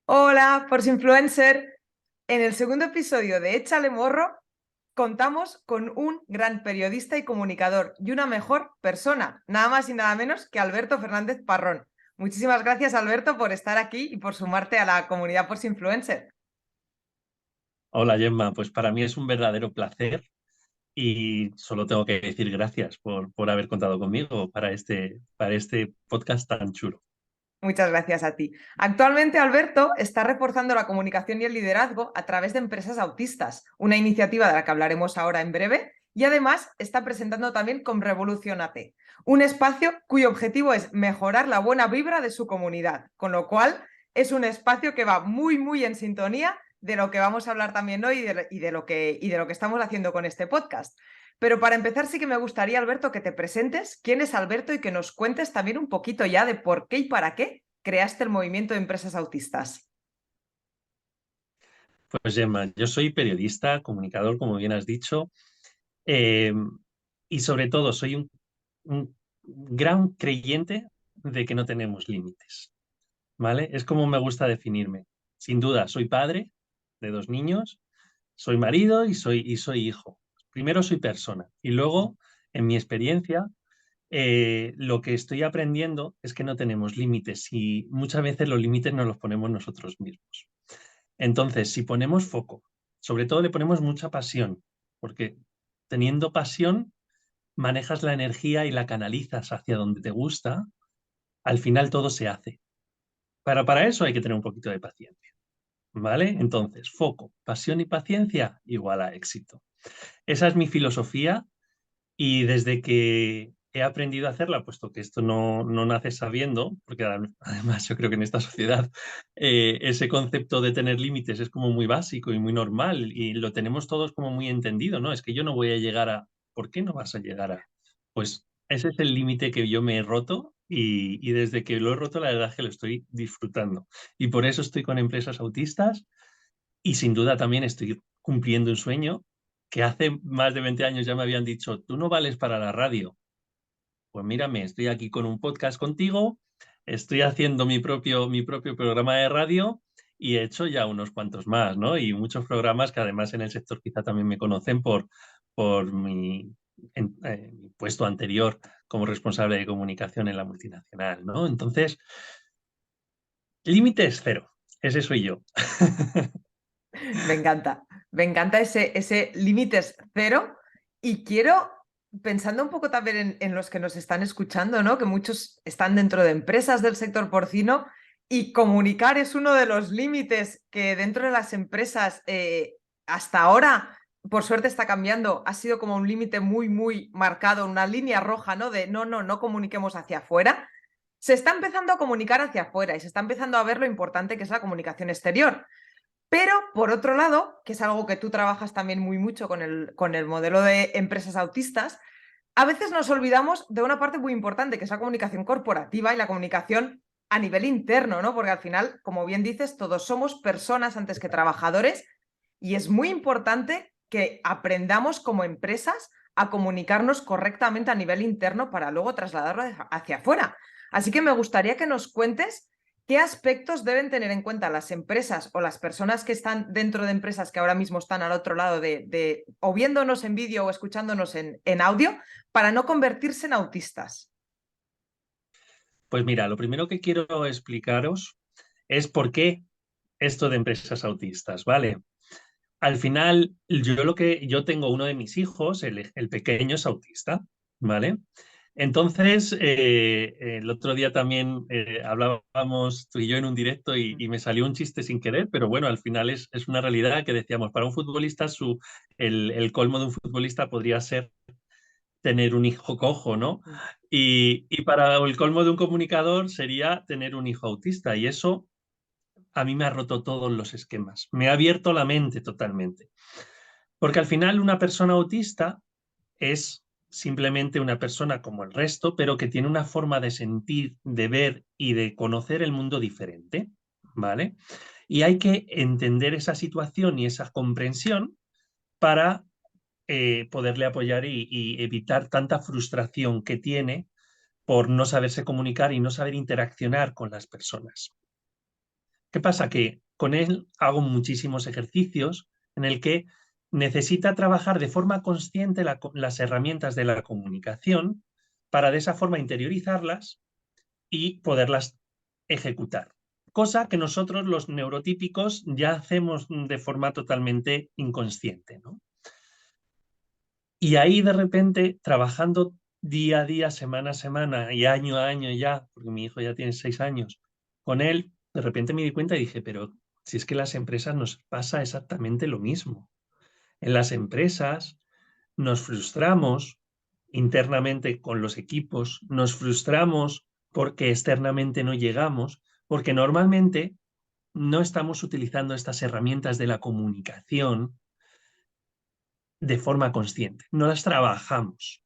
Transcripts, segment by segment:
Hola, Force Influencer. En el segundo episodio de Échale Morro contamos con un gran periodista y comunicador y una mejor persona, nada más y nada menos que Alberto Fernández Parrón. Muchísimas gracias, Alberto, por estar aquí y por sumarte a la comunidad Force Influencer. Hola Gemma, pues para mí es un verdadero placer y solo tengo que decir gracias por haber contado conmigo para este podcast tan chulo. Muchas gracias a ti. Actualmente, Alberto está reforzando la comunicación y el liderazgo a través de Empresas Autistas, una iniciativa de la que hablaremos ahora en breve, y además está presentando también con Revolucionate, un espacio cuyo objetivo es mejorar la buena vibra de su comunidad, con lo cual es un espacio que va muy en sintonía de lo que vamos a hablar también hoy y de lo que estamos haciendo con este podcast. Pero para empezar sí que me gustaría, Alberto, que te presentes quién es Alberto y que nos cuentes también un poquito ya de por qué y para qué creaste el movimiento de empresas autistas. Pues Gemma, yo soy periodista, comunicador, como bien has dicho, eh, y sobre todo soy un gran creyente de que no tenemos límites, ¿vale? Es como me gusta definirme. Sin duda, soy padre de dos niños, soy marido y soy hijo. Primero soy persona y luego, en mi experiencia, lo que estoy aprendiendo es que no tenemos límites y muchas veces los límites nos los ponemos nosotros mismos. Entonces, si ponemos foco, sobre todo le ponemos mucha pasión, porque teniendo pasión manejas la energía y la canalizas hacia donde te gusta, al final todo se hace. Para eso hay que tener un poquito de paciencia, ¿vale? Entonces, foco, pasión y paciencia igual a éxito. Esa es mi filosofía. Y desde que he aprendido a hacerla, puesto que esto no nace sabiendo, porque además yo creo que en esta sociedad ese concepto de tener límites es como muy básico y muy normal y lo tenemos todos como muy entendido, ¿no? Es que yo no voy a llegar a... ¿Por qué no vas a llegar a? Pues ese es el límite que yo me he roto y desde que lo he roto la verdad es que lo estoy disfrutando. Y por eso estoy con empresas autistas y sin duda también estoy cumpliendo un sueño que hace más de 20 años ya me habían dicho, tú no vales para la radio. Pues mírame, estoy aquí con un podcast contigo, estoy haciendo mi propio programa de radio y he hecho ya unos cuantos más, ¿no? Y muchos programas que además en el sector quizá también me conocen por mi puesto anterior como responsable de comunicación en la multinacional, ¿no? Entonces, límite es cero, ese soy yo. Me encanta ese límites cero y quiero, pensando un poco también en los que nos están escuchando, ¿no? Que muchos están dentro de empresas del sector porcino y comunicar es uno de los límites que dentro de las empresas hasta ahora, por suerte está cambiando, ha sido como un límite muy marcado, una línea roja, ¿no? De no comuniquemos hacia afuera. Se está empezando a comunicar hacia afuera y se está empezando a ver lo importante que es la comunicación exterior. Pero, por otro lado, que es algo que tú trabajas también muy mucho con el modelo de empresas autistas, a veces nos olvidamos de una parte muy importante, que es la comunicación corporativa y la comunicación a nivel interno, ¿no? Porque al final, como bien dices, todos somos personas antes que trabajadores y es muy importante que aprendamos como empresas a comunicarnos correctamente a nivel interno para luego trasladarlo hacia afuera. Así que me gustaría que nos cuentes qué aspectos deben tener en cuenta las empresas o las personas que están dentro de empresas que ahora mismo están al otro lado o viéndonos en vídeo o escuchándonos en audio para no convertirse en autistas. Pues mira, lo primero que quiero explicaros es por qué esto de empresas autistas, ¿vale? Al final, yo tengo uno de mis hijos, el pequeño es autista, ¿vale? Entonces, el otro día también hablábamos tú y yo en un directo y me salió un chiste sin querer, pero bueno, al final es una realidad que decíamos, para un futbolista el colmo de un futbolista podría ser tener un hijo cojo, ¿no? Y para el colmo de un comunicador sería tener un hijo autista y eso a mí me ha roto todos los esquemas, me ha abierto la mente totalmente. Porque al final una persona autista es simplemente una persona como el resto, pero que tiene una forma de sentir, de ver y de conocer el mundo diferente, ¿vale? Y hay que entender esa situación y esa comprensión para poderle apoyar y evitar tanta frustración que tiene por no saberse comunicar y no saber interaccionar con las personas. ¿Qué pasa? Que con él hago muchísimos ejercicios en el que necesita trabajar de forma consciente las herramientas de la comunicación para de esa forma interiorizarlas y poderlas ejecutar. Cosa que nosotros los neurotípicos ya hacemos de forma totalmente inconsciente, ¿no? Y ahí de repente, trabajando día a día, semana a semana y año a año ya, porque mi hijo ya tiene 6 años, con él, de repente me di cuenta y dije, pero si es que las empresas nos pasa exactamente lo mismo. En las empresas nos frustramos internamente con los equipos, nos frustramos porque externamente no llegamos, porque normalmente no estamos utilizando estas herramientas de la comunicación de forma consciente, no las trabajamos.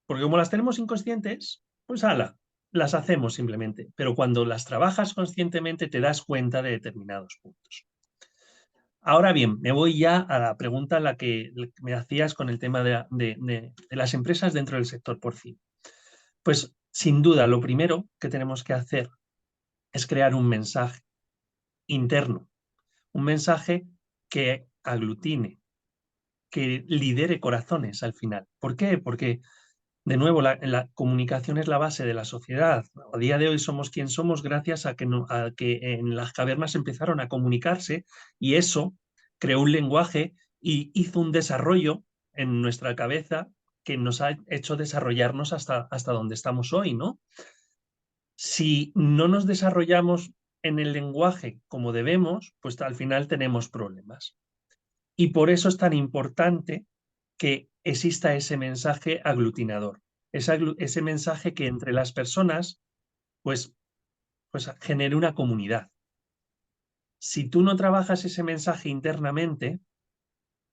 Porque como las tenemos inconscientes, pues ala, las hacemos simplemente. Pero cuando las trabajas conscientemente te das cuenta de determinados puntos. Ahora bien, me voy ya a la pregunta a la que me hacías con el tema de las empresas dentro del sector porcino. Pues sin duda, lo primero que tenemos que hacer es crear un mensaje interno, un mensaje que aglutine, que lidere corazones al final. ¿Por qué? Porque de nuevo, la comunicación es la base de la sociedad. A día de hoy somos quien somos gracias a que en las cavernas empezaron a comunicarse y eso creó un lenguaje y hizo un desarrollo en nuestra cabeza que nos ha hecho desarrollarnos hasta donde estamos hoy, ¿no? Si no nos desarrollamos en el lenguaje como debemos, pues al final tenemos problemas. Y por eso es tan importante que exista ese mensaje aglutinador, ese mensaje que entre las personas pues genere una comunidad. Si tú no trabajas ese mensaje internamente,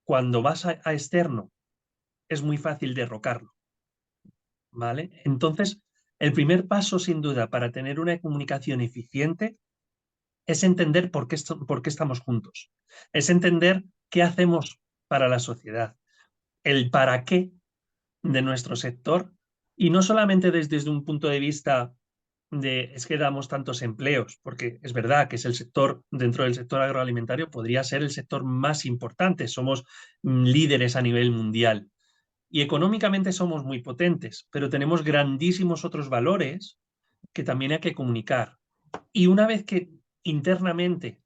cuando vas a externo es muy fácil derrocarlo, ¿vale? Entonces, el primer paso sin duda para tener una comunicación eficiente es entender por qué estamos juntos, es entender qué hacemos para la sociedad, el para qué de nuestro sector y no solamente desde un punto de vista de es que damos tantos empleos, porque es verdad que es el sector, dentro del sector agroalimentario, podría ser el sector más importante, somos líderes a nivel mundial y económicamente somos muy potentes, pero tenemos grandísimos otros valores que también hay que comunicar. Y una vez que internamente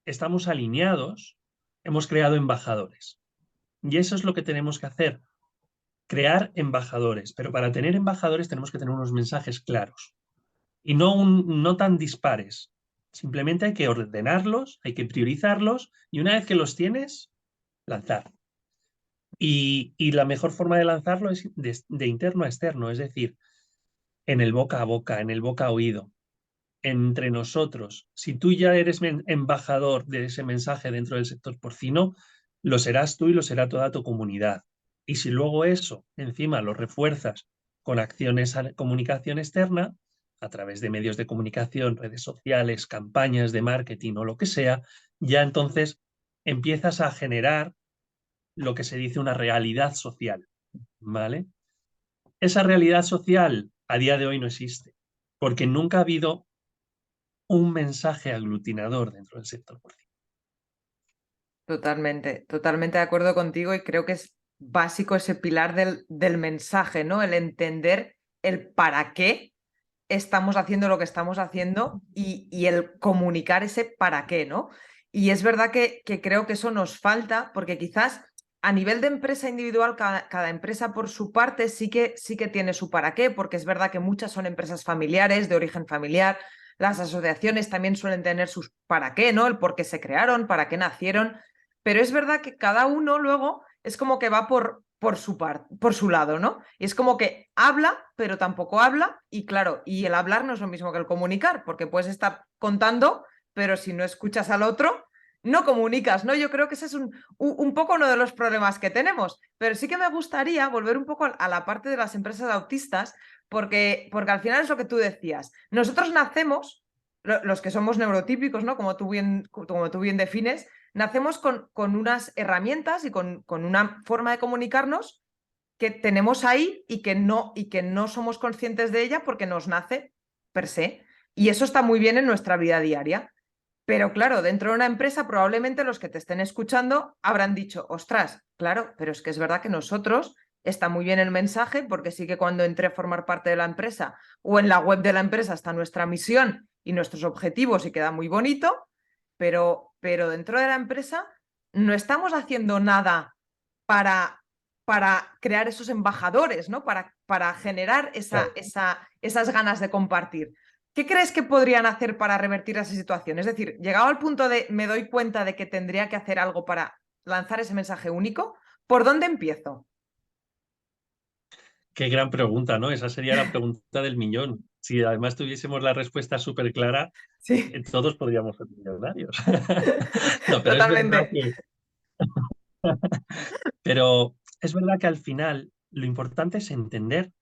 estamos alineados, hemos creado embajadores. Y eso es lo que tenemos que hacer, crear embajadores, pero para tener embajadores tenemos que tener unos mensajes claros y no tan dispares. Simplemente hay que ordenarlos, hay que priorizarlos y una vez que los tienes, lanzar. Y la mejor forma de lanzarlo es de interno a externo, es decir, en el boca a boca, en el boca a oído, entre nosotros. Si tú ya eres embajador de ese mensaje dentro del sector porcino, lo serás tú y lo será toda tu comunidad. Y si luego eso, encima, lo refuerzas con acciones de comunicación externa, a través de medios de comunicación, redes sociales, campañas de marketing o lo que sea, ya entonces empiezas a generar lo que se dice una realidad social, ¿vale? Esa realidad social a día de hoy no existe, porque nunca ha habido un mensaje aglutinador dentro del sector porcino. Totalmente, totalmente de acuerdo contigo y creo que es básico ese pilar del mensaje, ¿no? El entender el para qué estamos haciendo lo que estamos haciendo y el comunicar ese para qué, ¿no? Y es verdad que creo que eso nos falta porque quizás a nivel de empresa individual, cada empresa por su parte sí que tiene su para qué, porque es verdad que muchas son empresas familiares, de origen familiar. Las asociaciones también suelen tener sus para qué, ¿no? El por qué se crearon, para qué nacieron. Pero es verdad que cada uno luego es como que va por su lado, ¿no? Y es como que habla, pero tampoco habla. Y claro, y el hablar no es lo mismo que el comunicar, porque puedes estar contando, pero si no escuchas al otro, no comunicas, ¿no? Yo creo que ese es un poco uno de los problemas que tenemos. Pero sí que me gustaría volver un poco a la parte de las empresas autistas, porque al final es lo que tú decías. Nosotros nacemos, los que somos neurotípicos, ¿no? Como tú bien defines, nacemos con unas herramientas y con una forma de comunicarnos que tenemos ahí y que no somos conscientes de ella porque nos nace per se. Y eso está muy bien en nuestra vida diaria. Pero claro, dentro de una empresa probablemente los que te estén escuchando habrán dicho, ostras, claro, pero es que es verdad que nosotros está muy bien el mensaje porque sí que cuando entré a formar parte de la empresa o en la web de la empresa está nuestra misión y nuestros objetivos y queda muy bonito, pero dentro de la empresa no estamos haciendo nada para, para crear esos embajadores, ¿no? Para generar Claro. esas ganas de compartir. ¿Qué crees que podrían hacer para revertir esa situación? Es decir, llegado al punto de me doy cuenta de que tendría que hacer algo para lanzar ese mensaje único, ¿por dónde empiezo? Qué gran pregunta, ¿no? Esa sería la pregunta del millón. Si además tuviésemos la respuesta súper clara, Sí, todos podríamos ser millonarios. No, totalmente. pero es verdad que al final lo importante es entender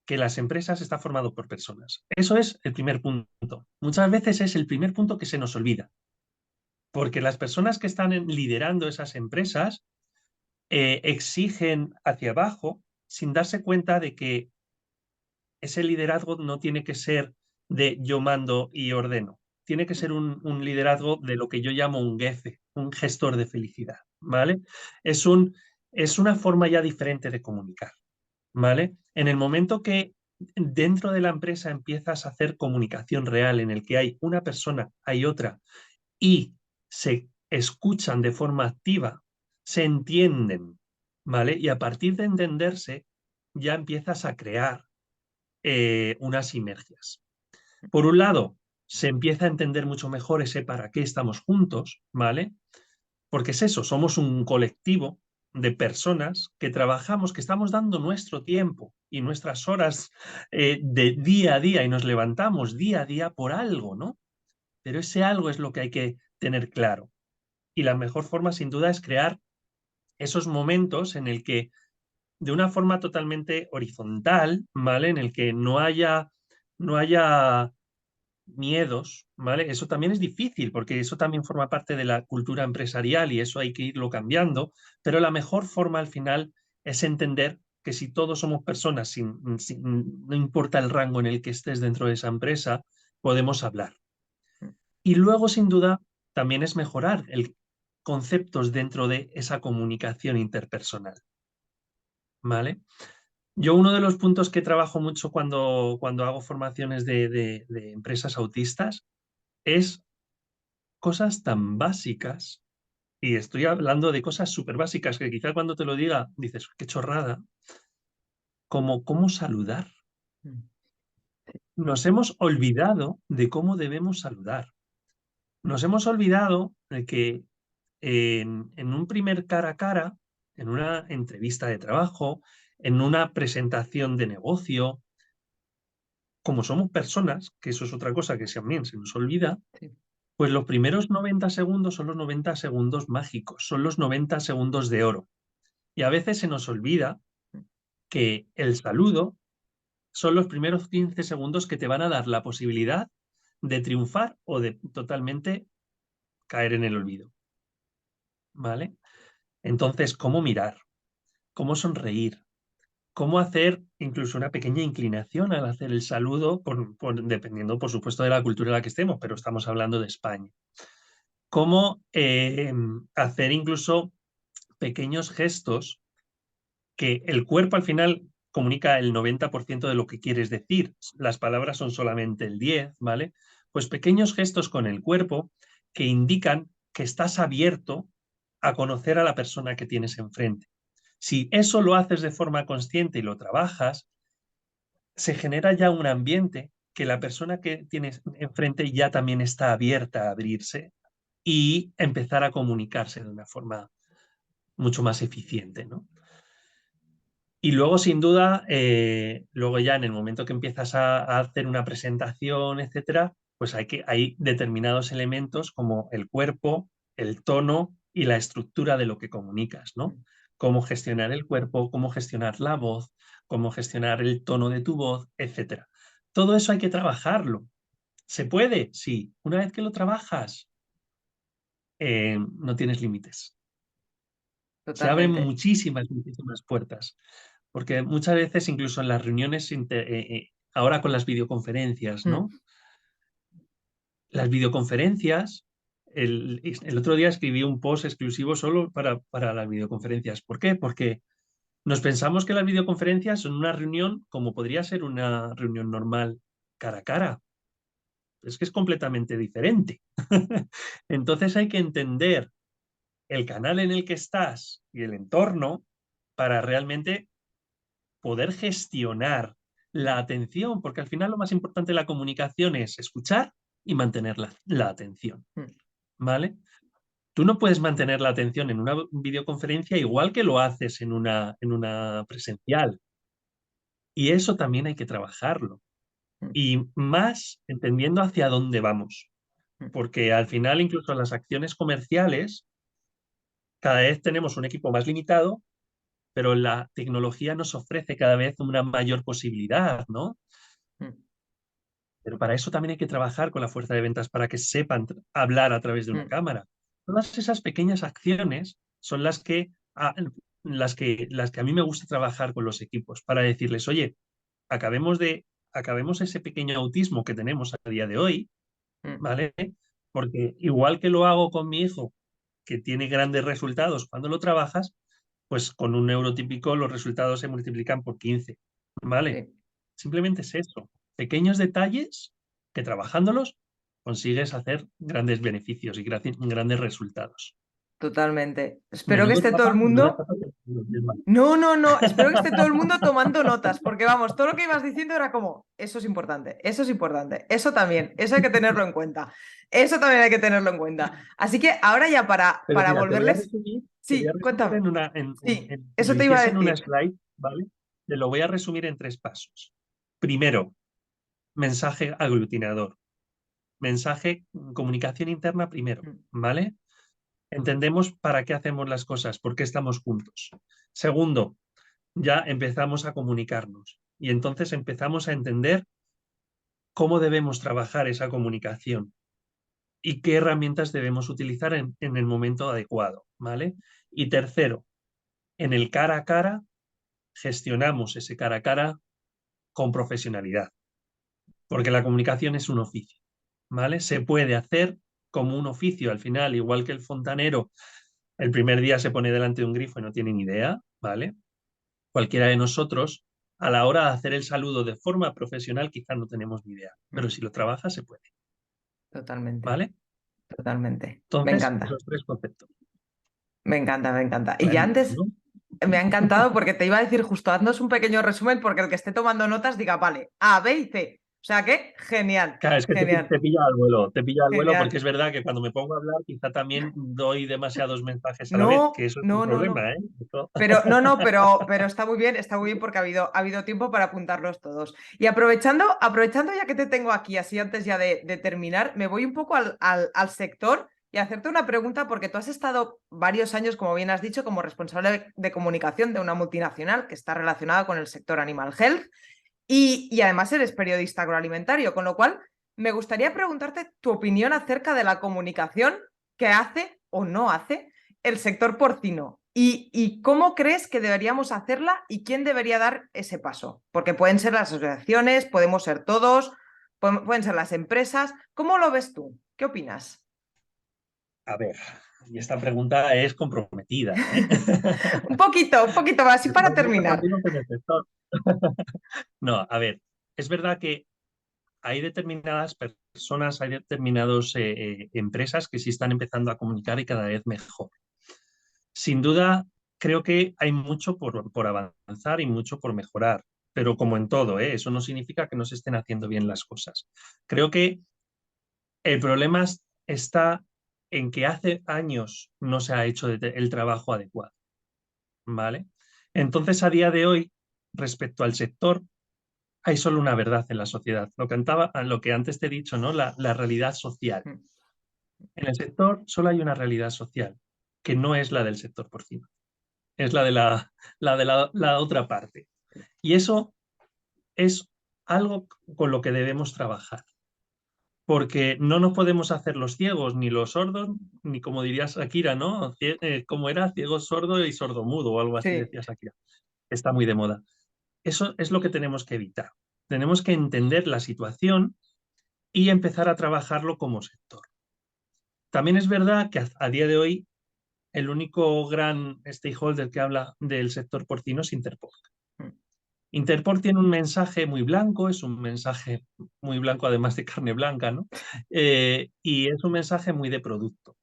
que las empresas están formadas por personas. Eso es el primer punto. Muchas veces es el primer punto que se nos olvida, porque las personas que están liderando esas empresas exigen hacia abajo sin darse cuenta de que ese liderazgo no tiene que ser de yo mando y ordeno. Tiene que ser un liderazgo de lo que yo llamo un jefe, un gestor de felicidad, ¿vale? Es es una forma ya diferente de comunicar, ¿vale? En el momento que dentro de la empresa empiezas a hacer comunicación real en el que hay una persona, hay otra, y se escuchan de forma activa, se entienden, ¿vale? Y a partir de entenderse, ya empiezas a crear unas sinergias. Por un lado, se empieza a entender mucho mejor ese para qué estamos juntos, ¿vale? Porque es eso, somos un colectivo de personas que trabajamos, que estamos dando nuestro tiempo y nuestras horas de día a día y nos levantamos día a día por algo, ¿no? Pero ese algo es lo que hay que tener claro. Y la mejor forma, sin duda, es crear esos momentos en el que, de una forma totalmente horizontal, ¿vale? En el que no haya miedos, ¿vale? Eso también es difícil, porque eso también forma parte de la cultura empresarial y eso hay que irlo cambiando, pero la mejor forma al final es entender que si todos somos personas, no importa el rango en el que estés dentro de esa empresa, podemos hablar. Y luego, sin duda, también es mejorar el conceptos dentro de esa comunicación interpersonal, ¿vale? Yo uno de los puntos que trabajo mucho cuando hago formaciones de empresas autistas es cosas tan básicas, y estoy hablando de cosas súper básicas que quizá cuando te lo diga dices, qué chorrada, como cómo saludar. Nos hemos olvidado de cómo debemos saludar. Nos hemos olvidado de que en un primer cara a cara, en una entrevista de trabajo, en una presentación de negocio, como somos personas, que eso es otra cosa que también se nos olvida, Sí. pues los primeros 90 segundos son los 90 segundos mágicos, son los 90 segundos de oro. Y a veces se nos olvida que el saludo son los primeros 15 segundos que te van a dar la posibilidad de triunfar o de totalmente caer en el olvido, ¿vale? Entonces, ¿cómo mirar? ¿Cómo sonreír? ¿Cómo hacer incluso una pequeña inclinación al hacer el saludo, dependiendo, por supuesto, de la cultura en la que estemos, pero estamos hablando de España? ¿Cómo hacer incluso pequeños gestos que el cuerpo al final comunica el 90% de lo que quieres decir? Las palabras son solamente el 10, ¿vale? Pues pequeños gestos con el cuerpo que indican que estás abierto a conocer a la persona que tienes enfrente. Si eso lo haces de forma consciente y lo trabajas, se genera ya un ambiente que la persona que tienes enfrente ya también está abierta a abrirse y empezar a comunicarse de una forma mucho más eficiente, ¿no? Y luego, sin duda, luego ya en el momento que empiezas a hacer una presentación, etcétera, pues hay determinados elementos como el cuerpo, el tono y la estructura de lo que comunicas, ¿no? Cómo gestionar el cuerpo, cómo gestionar la voz, cómo gestionar el tono de tu voz, etcétera. Todo eso hay que trabajarlo. ¿Se puede? Sí. Una vez que lo trabajas, no tienes límites. Se abren Totalmente. muchísimas, muchísimas puertas. Porque muchas veces, incluso en las reuniones, ahora con las videoconferencias, Mm. ¿no? Las videoconferencias, el otro día escribí un post exclusivo solo para las videoconferencias. ¿Por qué? Porque nos pensamos que las videoconferencias son una reunión como podría ser una reunión normal cara a cara. Es que es completamente diferente. Entonces hay que entender el canal en el que estás y el entorno para realmente poder gestionar la atención, porque al final lo más importante de la comunicación es escuchar y mantener la atención, Mm, ¿vale? Tú no puedes mantener la atención en una videoconferencia igual que lo haces en una presencial. Y eso también hay que trabajarlo. mm, Y más entendiendo hacia dónde vamos. mm. Porque al final, incluso las acciones comerciales, cada vez tenemos un equipo más limitado, pero la tecnología nos ofrece cada vez una mayor posibilidad, ¿no? Mm, Pero para eso también hay que trabajar con la fuerza de ventas para que sepan hablar a través de una mm, cámara. Todas esas pequeñas acciones son las que a mí me gusta trabajar con los equipos para decirles, oye, acabemos acabemos ese pequeño autismo que tenemos a día de hoy, mm. ¿vale? Porque igual que lo hago con mi hijo, que tiene grandes resultados cuando lo trabajas, pues con un neurotípico los resultados se multiplican por 15, ¿vale? Sí. Simplemente es eso. Pequeños detalles que trabajándolos consigues hacer grandes beneficios y grandes resultados. Totalmente. Espero que Menudo esté todo el etapa, menuda mundo. etapa que tenemos, Gemma. No, no, no. Espero que esté todo el mundo tomando notas, porque vamos, todo lo que ibas diciendo era como, eso es importante, eso es importante, eso también, eso hay que tenerlo en cuenta, eso también hay que tenerlo en cuenta. Así que ahora ya Pero para mira, volverles. te voy a Sí, resumir cuéntame. en una, Sí, si eso lo te iba a hiciese en una decir. slide, ¿vale? Te lo voy a resumir en 3 pasos. Primero, mensaje aglutinador. Mensaje, comunicación interna primero, Mm, ¿vale? Entendemos para qué hacemos las cosas, por qué estamos juntos. Segundo, ya empezamos a comunicarnos y entonces empezamos a entender cómo debemos trabajar esa comunicación y qué herramientas debemos utilizar en el momento adecuado, ¿vale? Y tercero, en el cara a cara, gestionamos ese cara a cara con profesionalidad, porque la comunicación es un oficio, ¿vale? Se puede hacer como un oficio al final, igual que el fontanero el primer día se pone delante de un grifo y no tiene ni idea, ¿vale? Cualquiera de nosotros, a la hora de hacer el saludo de forma profesional, quizás no tenemos ni idea, pero mm. si lo trabaja se puede, Totalmente, ¿vale? totalmente. Me Entonces, encanta, esos 3 conceptos. me encanta, me encanta. Y ya Clarísimo, antes ¿no? me ha encantado porque te iba a decir justo, haznos un pequeño resumen porque el que esté tomando notas diga, vale, A, B y C. O sea que, genial, Claro, es que genial, te pilla al vuelo porque genial. es verdad que cuando me pongo a hablar quizá también doy demasiados mensajes a la vez, que No, eso es un no, no, no. problema, ¿eh? Eso- Pero no, no, pero está muy bien porque ha habido tiempo para apuntarlos todos. Y aprovechando ya que te tengo aquí, así antes ya de terminar, me voy un poco al sector y hacerte una pregunta porque tú has estado varios años, como bien has dicho, como responsable de comunicación de una multinacional que está relacionada con el sector Animal Health y además eres periodista agroalimentario, con lo cual me gustaría preguntarte tu opinión acerca de la comunicación que hace o no hace el sector porcino y cómo crees que deberíamos hacerla y quién debería dar ese paso. Porque pueden ser las asociaciones, podemos ser todos, pueden ser las empresas. ¿Cómo lo ves tú? ¿Qué opinas? A ver, y esta pregunta es comprometida, ¿eh? Un poquito más, y Es para más dura terminar. contigo que en el sector. No, a ver, es verdad que hay determinadas personas, hay determinadas empresas que sí están empezando a comunicar y cada vez mejor. Sin duda, creo que hay mucho por avanzar y mucho por mejorar, pero como en todo, ¿eh? Eso no significa que no se estén haciendo bien las cosas. Creo que el problema está en que hace años no se ha hecho el trabajo adecuado, ¿vale? Entonces, a día de hoy, respecto al sector, hay solo una verdad en la sociedad. Lo que antes te he dicho, ¿no? La realidad social. Mm, En el sector solo hay una realidad social, que no es la del sector porcino, es la otra parte. Y eso es algo con lo que debemos trabajar, porque no nos podemos hacer los ciegos ni los sordos, ni como diría Shakira, ¿no? ¿Cómo era? Ciego, sordo y sordomudo o algo así sí. decía Shakira. Está muy de moda. Eso es lo que tenemos que evitar. Tenemos que entender la situación y empezar a trabajarlo como sector. También es verdad que a día de hoy el único gran stakeholder que habla del sector porcino es Interpork. mm, Interpork tiene un mensaje muy blanco, es un mensaje muy blanco además de carne blanca, ¿no? Y es un mensaje muy de producto.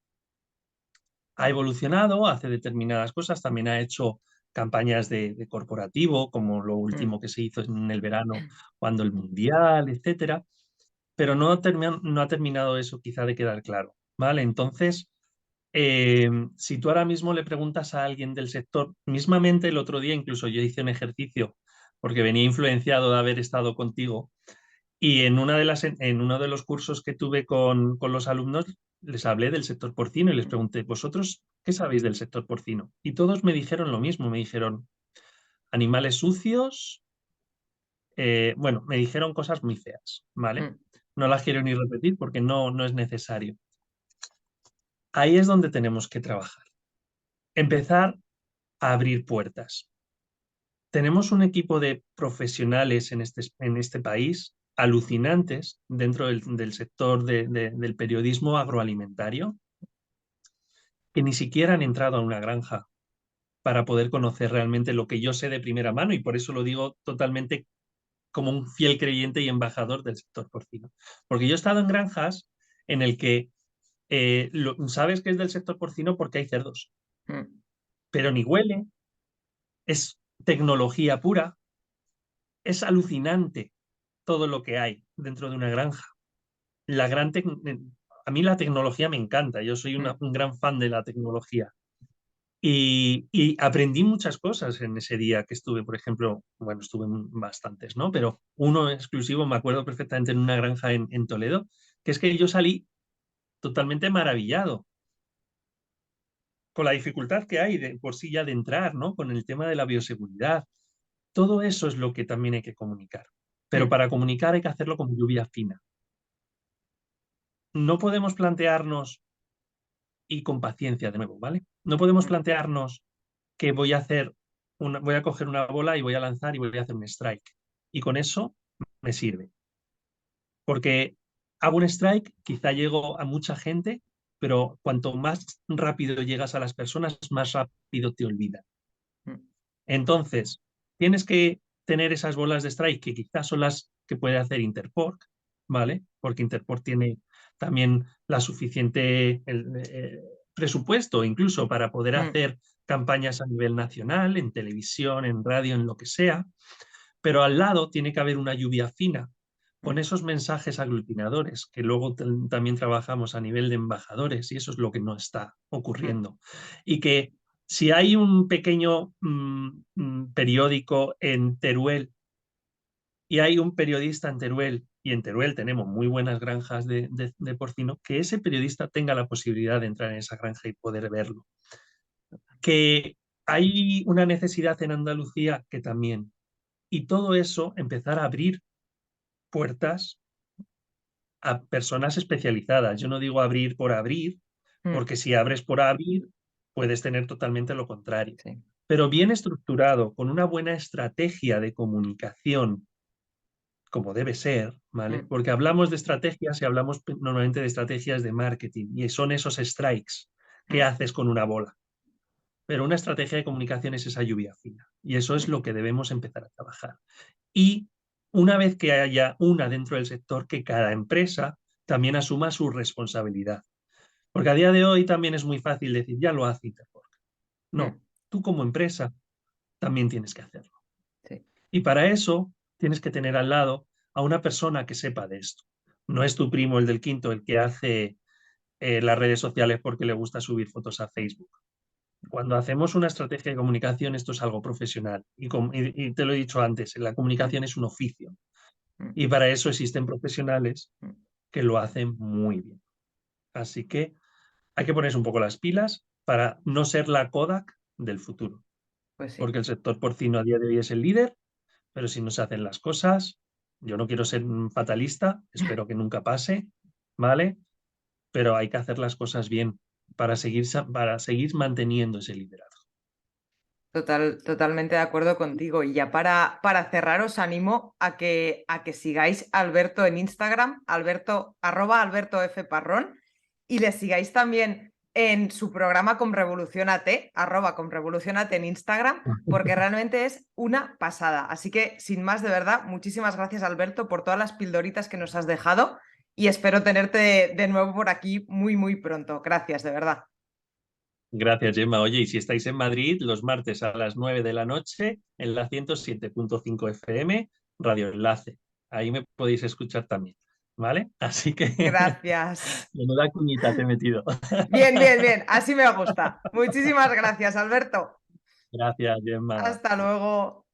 Ha evolucionado, hace determinadas cosas, también ha hecho campañas de corporativo, como lo mm, último que se hizo en el verano, cuando el Mundial, etcétera, pero no ha terminado eso quizá de quedar claro, ¿vale? Entonces, si tú ahora mismo le preguntas a alguien del sector, mismamente el otro día incluso yo hice un ejercicio porque venía influenciado de haber estado contigo y en uno de los cursos que tuve con los alumnos les hablé del sector porcino y les pregunté, ¿vosotros qué sabéis del sector porcino? Y todos me dijeron lo mismo, me dijeron animales sucios, bueno, me dijeron cosas muy feas, ¿vale? mm, No las quiero ni repetir porque no es necesario. Ahí es donde tenemos que trabajar. Empezar a abrir puertas. Tenemos un equipo de profesionales en este país alucinantes dentro del sector del periodismo agroalimentario que ni siquiera han entrado a una granja para poder conocer realmente lo que yo sé de primera mano y por eso lo digo totalmente como un fiel creyente y embajador del sector porcino. Porque yo he estado en granjas en el que sabes que es del sector porcino porque hay cerdos, mm, pero ni huele, es tecnología pura, es alucinante todo lo que hay dentro de una granja. La gran a mí la tecnología me encanta, yo soy mm, un gran fan de la tecnología. Y aprendí muchas cosas en ese día que estuve, por ejemplo, bueno, estuve en bastantes, ¿no? Pero uno exclusivo, me acuerdo perfectamente en una granja en Toledo, que es que yo salí totalmente maravillado con la dificultad que hay por sí ya de entrar, ¿no? Con el tema de la bioseguridad. Todo eso es lo que también hay que comunicar. Pero mm, para comunicar hay que hacerlo con lluvia fina. No podemos plantearnos, y con paciencia de nuevo, ¿vale? No podemos mm, plantearnos que voy a coger una bola y voy a lanzar y voy a hacer un strike. Y con eso me sirve. Porque hago un strike, quizá llego a mucha gente, pero cuanto más rápido llegas a las personas, más rápido te olvidan. mm, Entonces, tienes que tener esas bolas de strike que quizás son las que puede hacer Interpork, ¿vale? Porque Interpork tiene también la suficiente presupuesto incluso para poder mm, hacer campañas a nivel nacional, en televisión, en radio, en lo que sea, pero al lado tiene que haber una lluvia fina con mm, esos mensajes aglutinadores que luego también trabajamos a nivel de embajadores y eso es lo que no está mm, ocurriendo. Y que si hay un pequeño periódico en Teruel y hay un periodista en Teruel, y en Teruel tenemos muy buenas granjas de porcino, que ese periodista tenga la posibilidad de entrar en esa granja y poder verlo. Que hay una necesidad en Andalucía que también. Y todo eso empezar a abrir puertas a personas especializadas. Yo no digo abrir por abrir, mm, porque si abres por abrir, puedes tener totalmente lo contrario. sí, Pero bien estructurado, con una buena estrategia de comunicación, como debe ser, ¿vale? mm, Porque hablamos de estrategias y hablamos normalmente de estrategias de marketing, y son esos strikes que mm, haces con una bola. Pero una estrategia de comunicación es esa lluvia fina, y eso es mm, lo que debemos empezar a trabajar. Y una vez que haya una dentro del sector, que cada empresa también asuma su responsabilidad. Porque a día de hoy también es muy fácil decir, ya lo hace Interfork. mm, No, tú como empresa también tienes que hacerlo. sí, Y para eso tienes que tener al lado a una persona que sepa de esto. No es tu primo el del quinto el que hace las redes sociales porque le gusta subir fotos a Facebook. Cuando hacemos una estrategia de comunicación, esto es algo profesional. Y te lo he dicho antes, la mm, comunicación es un oficio. mm, Y para eso existen profesionales mm, que lo hacen muy bien. Así que hay que ponerse un poco las pilas para no ser la Kodak del futuro. pues sí. Porque el sector porcino a día de hoy es el líder, pero si no se hacen las cosas, yo no quiero ser un fatalista, espero que nunca pase, ¿vale? Pero hay que hacer las cosas bien para seguir manteniendo ese liderazgo. Totalmente de acuerdo contigo. Y ya para cerrar, os animo a que sigáis a Alberto en Instagram, Alberto, @AlbertoFParrón, y le sigáis también en su programa con Revolución AT, @con Revolución AT en Instagram, porque realmente es una pasada. Así que, sin más, de verdad, muchísimas gracias, Alberto, por todas las pildoritas que nos has dejado y espero tenerte de nuevo por aquí muy, muy pronto. Gracias, de verdad. Gracias, Gemma. Oye, y si estáis en Madrid, los martes a las 9 de la noche en la 107.5 FM, Radio Enlace. Ahí me podéis escuchar también, ¿vale? Así que Gracias. menuda cuñita te he metido. Bien, bien, bien. Así me gusta. Muchísimas gracias, Alberto. Gracias, Gemma. Hasta luego.